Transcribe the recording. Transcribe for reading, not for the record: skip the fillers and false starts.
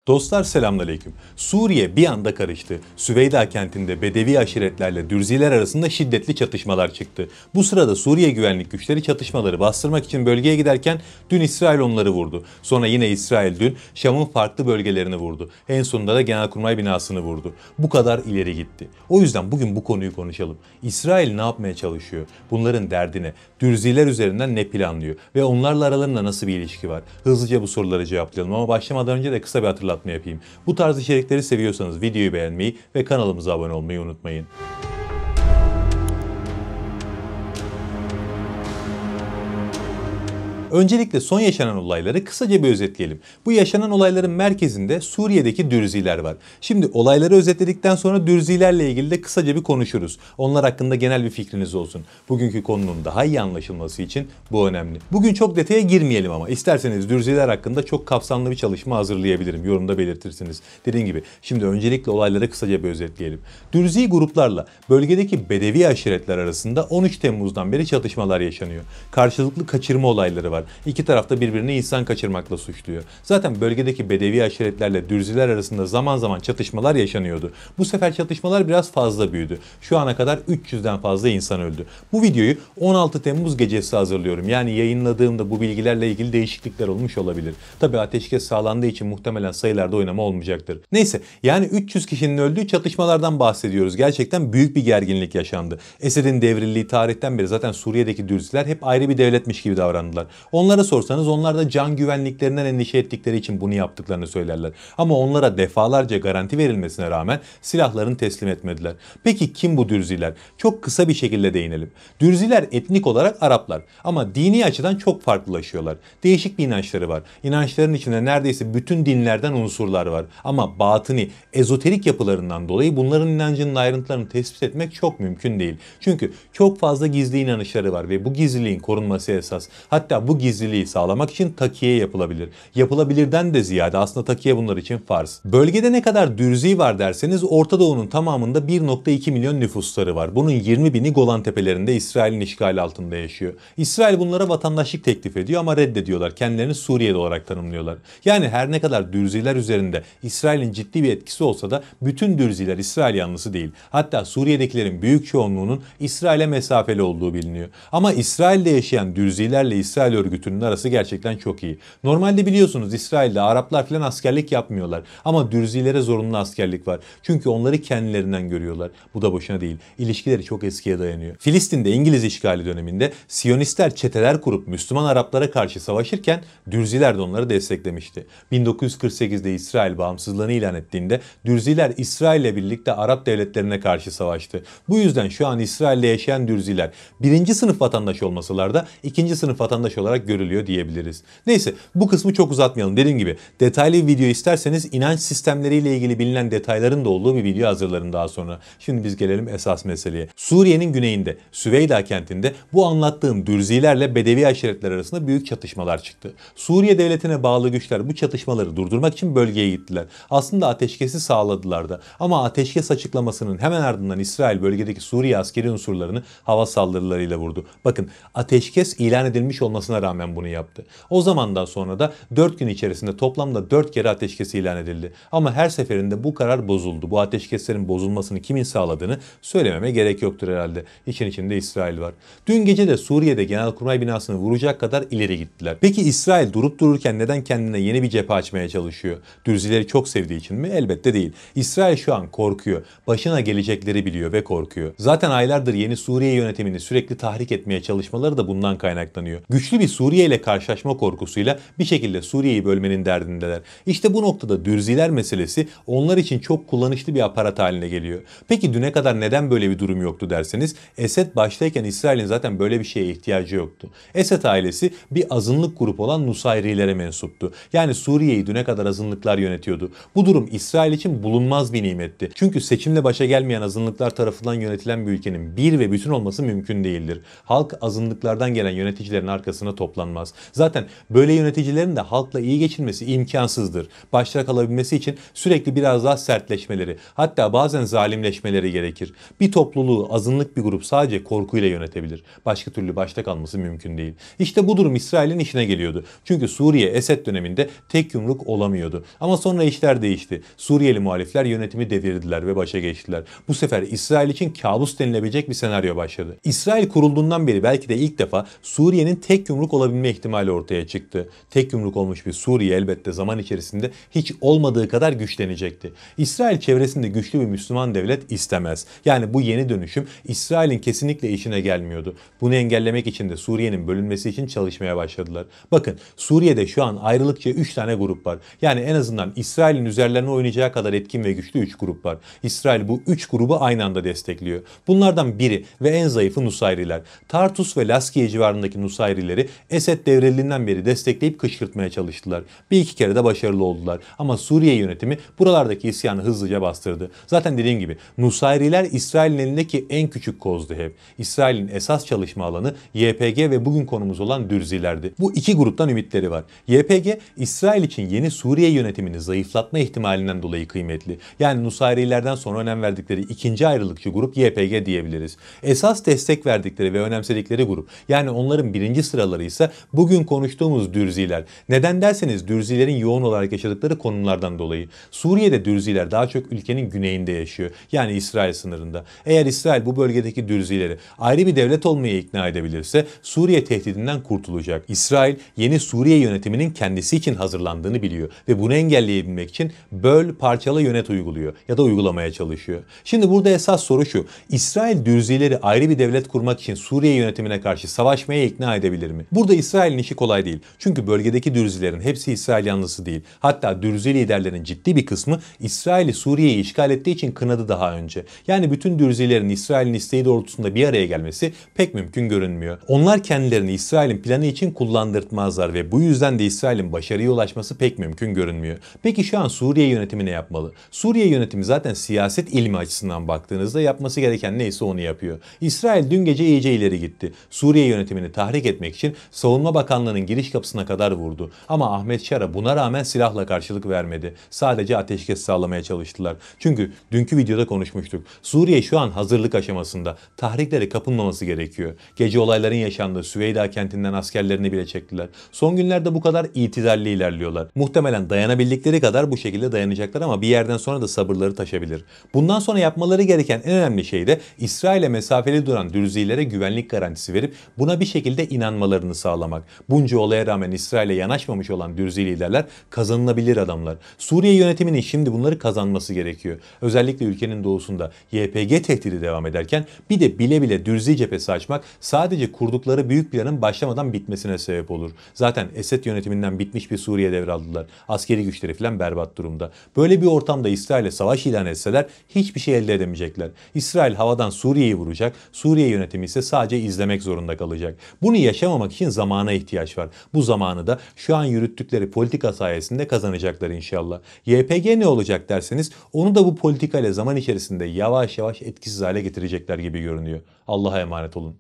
Dostlar selamünaleyküm. Suriye bir anda karıştı. Süveyda kentinde Bedevi aşiretlerle Dürziler arasında şiddetli çatışmalar çıktı. Bu sırada Suriye güvenlik güçleri çatışmaları bastırmak için bölgeye giderken dün İsrail onları vurdu. Sonra yine İsrail dün Şam'ın farklı bölgelerini vurdu. En sonunda da Genelkurmay binasını vurdu. Bu kadar ileri gitti. O yüzden bugün bu konuyu konuşalım. İsrail ne yapmaya çalışıyor? Bunların derdi ne? Dürziler üzerinden ne planlıyor? Ve onlarla aralarında nasıl bir ilişki var? Hızlıca bu soruları cevaplayalım ama başlamadan önce de kısa bir hatırlatma yapayım. Bu tarz içerikleri seviyorsanız videoyu beğenmeyi ve kanalımıza abone olmayı unutmayın. Öncelikle son yaşanan olayları kısaca bir özetleyelim. Bu yaşanan olayların merkezinde Suriye'deki Dürziler var. Şimdi olayları özetledikten sonra Dürzilerle ilgili de kısaca bir konuşuruz. Onlar hakkında genel bir fikriniz olsun. Bugünkü konunun daha iyi anlaşılması için bu önemli. Bugün çok detaya girmeyelim ama isterseniz Dürziler hakkında çok kapsamlı bir çalışma hazırlayabilirim. Yorumda belirtirsiniz. Dediğim gibi şimdi öncelikle olayları kısaca bir özetleyelim. Dürzi gruplarla bölgedeki Bedevi aşiretler arasında 13 Temmuz'dan beri çatışmalar yaşanıyor. Karşılıklı kaçırma olayları var. İki taraf da birbirini insan kaçırmakla suçluyor. Zaten bölgedeki Bedevi aşiretlerle Dürziler arasında zaman zaman çatışmalar yaşanıyordu. Bu sefer çatışmalar biraz fazla büyüdü. Şu ana kadar 300'den fazla insan öldü. Bu videoyu 16 Temmuz gecesi hazırlıyorum. Yani yayınladığımda bu bilgilerle ilgili değişiklikler olmuş olabilir. Tabii ateşkes sağlandığı için muhtemelen sayılarda oynama olmayacaktır. Neyse, yani 300 kişinin öldüğü çatışmalardan bahsediyoruz. Gerçekten büyük bir gerginlik yaşandı. Esed'in devrildiği tarihten beri zaten Suriye'deki Dürziler hep ayrı bir devletmiş gibi davrandılar. Onlara sorsanız onlar da can güvenliklerinden endişe ettikleri için bunu yaptıklarını söylerler. Ama onlara defalarca garanti verilmesine rağmen silahlarını teslim etmediler. Peki kim bu Dürziler? Çok kısa bir şekilde değinelim. Dürziler etnik olarak Araplar ama dini açıdan çok farklılaşıyorlar. Değişik bir inançları var. İnançların içinde neredeyse bütün dinlerden unsurlar var. Ama batıni, ezoterik yapılarından dolayı bunların inancının ayrıntılarını tespit etmek çok mümkün değil. Çünkü çok fazla gizli inanışları var ve bu gizliliğin korunması esas. Hatta bu gizliliği sağlamak için takiye yapılabilir. Yapılabilirden de ziyade aslında takiye bunlar için farz. Bölgede ne kadar Dürzi var derseniz Orta Doğu'nun tamamında 1,2 milyon nüfusları var. Bunun 20 bini Golan Tepelerinde İsrail'in işgali altında yaşıyor. İsrail bunlara vatandaşlık teklif ediyor ama reddediyorlar. Kendilerini Suriyeli olarak tanımlıyorlar. Yani her ne kadar Dürziler üzerinde İsrail'in ciddi bir etkisi olsa da bütün Dürziler İsrail yanlısı değil. Hatta Suriye'dekilerin büyük çoğunluğunun İsrail'e mesafeli olduğu biliniyor. Ama İsrail'de yaşayan Dürzilerle İsrail örgütünün arası gerçekten çok iyi. Normalde biliyorsunuz İsrail'de Araplar falan askerlik yapmıyorlar. Ama Dürzilere zorunlu askerlik var. Çünkü onları kendilerinden görüyorlar. Bu da boşuna değil. İlişkileri çok eskiye dayanıyor. Filistin'de İngiliz işgali döneminde Siyonistler çeteler kurup Müslüman Araplara karşı savaşırken Dürziler de onları desteklemişti. 1948'de İsrail bağımsızlığını ilan ettiğinde Dürziler İsrail'le birlikte Arap devletlerine karşı savaştı. Bu yüzden şu an İsrail'de yaşayan Dürziler birinci sınıf vatandaş olmasalar da ikinci sınıf vatandaş olarak görülüyor diyebiliriz. Neyse, bu kısmı çok uzatmayalım. Dediğim gibi detaylı bir video isterseniz inanç sistemleriyle ilgili bilinen detayların da olduğu bir video hazırlarım daha sonra. Şimdi biz gelelim esas meseleye. Suriye'nin güneyinde Süveyda kentinde bu anlattığım Dürzilerle Bedevi aşiretler arasında büyük çatışmalar çıktı. Suriye devletine bağlı güçler bu çatışmaları durdurmak için bölgeye gittiler. Aslında ateşkesi sağladılar da. Ama ateşkes açıklamasının hemen ardından İsrail bölgedeki Suriye askeri unsurlarını hava saldırılarıyla vurdu. Bakın, ateşkes ilan edilmiş olmasına rağmen bunu yaptı. O zamandan sonra da 4 gün içerisinde toplamda 4 kere ateşkes ilan edildi. Ama her seferinde bu karar bozuldu. Bu ateşkeslerin bozulmasını kimin sağladığını söylememe gerek yoktur herhalde. İçin içinde İsrail var. Dün gece de Suriye'de Genelkurmay binasını vuracak kadar ileri gittiler. Peki İsrail durup dururken neden kendine yeni bir cephe açmaya çalışıyor? Dürzileri çok sevdiği için mi? Elbette değil. İsrail şu an korkuyor. Başına gelecekleri biliyor ve korkuyor. Zaten aylardır yeni Suriye yönetimini sürekli tahrik etmeye çalışmaları da bundan kaynaklanıyor. Güçlü bir Suriye ile karşılaşma korkusuyla bir şekilde Suriye'yi bölmenin derdindeler. İşte bu noktada Dürziler meselesi onlar için çok kullanışlı bir aparat haline geliyor. Peki düne kadar neden böyle bir durum yoktu derseniz, Esed baştayken İsrail'in zaten böyle bir şeye ihtiyacı yoktu. Esed ailesi bir azınlık grup olan Nusayrilere mensuptu. Yani Suriye'yi düne kadar azınlıklar yönetiyordu. Bu durum İsrail için bulunmaz bir nimetti. Çünkü seçimle başa gelmeyen azınlıklar tarafından yönetilen bir ülkenin bir ve bütün olması mümkün değildir. Halk azınlıklardan gelen yöneticilerin arkasına toplanır. toplanmaz. Zaten böyle yöneticilerin de halkla iyi geçinmesi imkansızdır. Başta kalabilmesi için sürekli biraz daha sertleşmeleri, hatta bazen zalimleşmeleri gerekir. Bir topluluğu azınlık bir grup sadece korkuyla yönetebilir. Başka türlü başta kalması mümkün değil. İşte bu durum İsrail'in işine geliyordu. Çünkü Suriye Esed döneminde tek yumruk olamıyordu. Ama sonra işler değişti. Suriyeli muhalifler yönetimi devirdiler ve başa geçtiler. Bu sefer İsrail için kabus denilebilecek bir senaryo başladı. İsrail kurulduğundan beri belki de ilk defa Suriye'nin tek yumruk olabilme ihtimali ortaya çıktı. Tek yumruk olmuş bir Suriye elbette zaman içerisinde hiç olmadığı kadar güçlenecekti. İsrail çevresinde güçlü bir Müslüman devlet istemez. Yani bu yeni dönüşüm İsrail'in kesinlikle işine gelmiyordu. Bunu engellemek için de Suriye'nin bölünmesi için çalışmaya başladılar. Bakın Suriye'de şu an ayrılıkça 3 tane grup var. Yani en azından İsrail'in üzerlerine oynayacağı kadar etkin ve güçlü 3 grup var. İsrail bu 3 grubu aynı anda destekliyor. Bunlardan biri ve en zayıfı Nusayriler. Tartus ve Laskiye civarındaki Nusayrileri Esed devrildiğinden beri destekleyip kışkırtmaya çalıştılar. Bir iki kere de başarılı oldular. Ama Suriye yönetimi buralardaki isyanı hızlıca bastırdı. Zaten dediğim gibi Nusayriler İsrail'in elindeki en küçük kozdu hep. İsrail'in esas çalışma alanı YPG ve bugün konumuz olan Dürzilerdi. Bu iki gruptan ümitleri var. YPG İsrail için yeni Suriye yönetimini zayıflatma ihtimalinden dolayı kıymetli. Yani Nusayrilerden sonra önem verdikleri ikinci ayrılıkçı grup YPG diyebiliriz. Esas destek verdikleri ve önemsedikleri grup, yani onların birinci sıraları ise bugün konuştuğumuz Dürziler. Neden derseniz Dürzilerin yoğun olarak yaşadıkları konumlardan dolayı. Suriye'de Dürziler daha çok ülkenin güneyinde yaşıyor. Yani İsrail sınırında. Eğer İsrail bu bölgedeki Dürzileri ayrı bir devlet olmaya ikna edebilirse Suriye tehdidinden kurtulacak. İsrail yeni Suriye yönetiminin kendisi için hazırlandığını biliyor ve bunu engelleyebilmek için böl, parçala, yönet uyguluyor ya da uygulamaya çalışıyor. Şimdi burada esas soru şu: İsrail Dürzileri ayrı bir devlet kurmak için Suriye yönetimine karşı savaşmaya ikna edebilir mi? Burada İsrail'in işi kolay değil. Çünkü bölgedeki Dürzilerin hepsi İsrail yanlısı değil. Hatta Dürzi liderlerin ciddi bir kısmı İsrail'i Suriye'yi işgal ettiği için kınadı daha önce. Yani bütün Dürzilerin İsrail'in isteği doğrultusunda bir araya gelmesi pek mümkün görünmüyor. Onlar kendilerini İsrail'in planı için kullandırtmazlar ve bu yüzden de İsrail'in başarıya ulaşması pek mümkün görünmüyor. Peki şu an Suriye yönetimi ne yapmalı? Suriye yönetimi zaten siyaset ilmi açısından baktığınızda yapması gereken neyse onu yapıyor. İsrail dün gece iyice ileri gitti. Suriye yönetimini tahrik etmek için Savunma Bakanlığı'nın giriş kapısına kadar vurdu. Ama Ahmet Şara buna rağmen silahla karşılık vermedi. Sadece ateşkes sağlamaya çalıştılar. Çünkü dünkü videoda konuşmuştuk. Suriye şu an hazırlık aşamasında. Tahriklere kapılmaması gerekiyor. Gece olayların yaşandığı Süveyda kentinden askerlerini bile çektiler. Son günlerde bu kadar itidalli ilerliyorlar. Muhtemelen dayanabildikleri kadar bu şekilde dayanacaklar ama bir yerden sonra da sabırları taşabilir. Bundan sonra yapmaları gereken en önemli şey de İsrail'e mesafeli duran Dürzilere güvenlik garantisi verip buna bir şekilde inanmalarını sağlamak. Bunca olaya rağmen İsrail'e yanaşmamış olan Dürzi liderler kazanılabilir adamlar. Suriye yönetiminin şimdi bunları kazanması gerekiyor. Özellikle ülkenin doğusunda YPG tehdidi devam ederken bir de bile bile Dürzi cephesi açmak sadece kurdukları büyük planın başlamadan bitmesine sebep olur. Zaten Esed yönetiminden bitmiş bir Suriye devraldılar. Askeri güçleri falan berbat durumda. Böyle bir ortamda İsrail'e savaş ilan etseler hiçbir şey elde edemeyecekler. İsrail havadan Suriye'yi vuracak, Suriye yönetimi ise sadece izlemek zorunda kalacak. Bunu yaşamamak için zamana ihtiyaç var. Bu zamanı da şu an yürüttükleri politika sayesinde kazanacaklar inşallah. YPG ne olacak derseniz onu da bu politikayla zaman içerisinde yavaş yavaş etkisiz hale getirecekler gibi görünüyor. Allah'a emanet olun.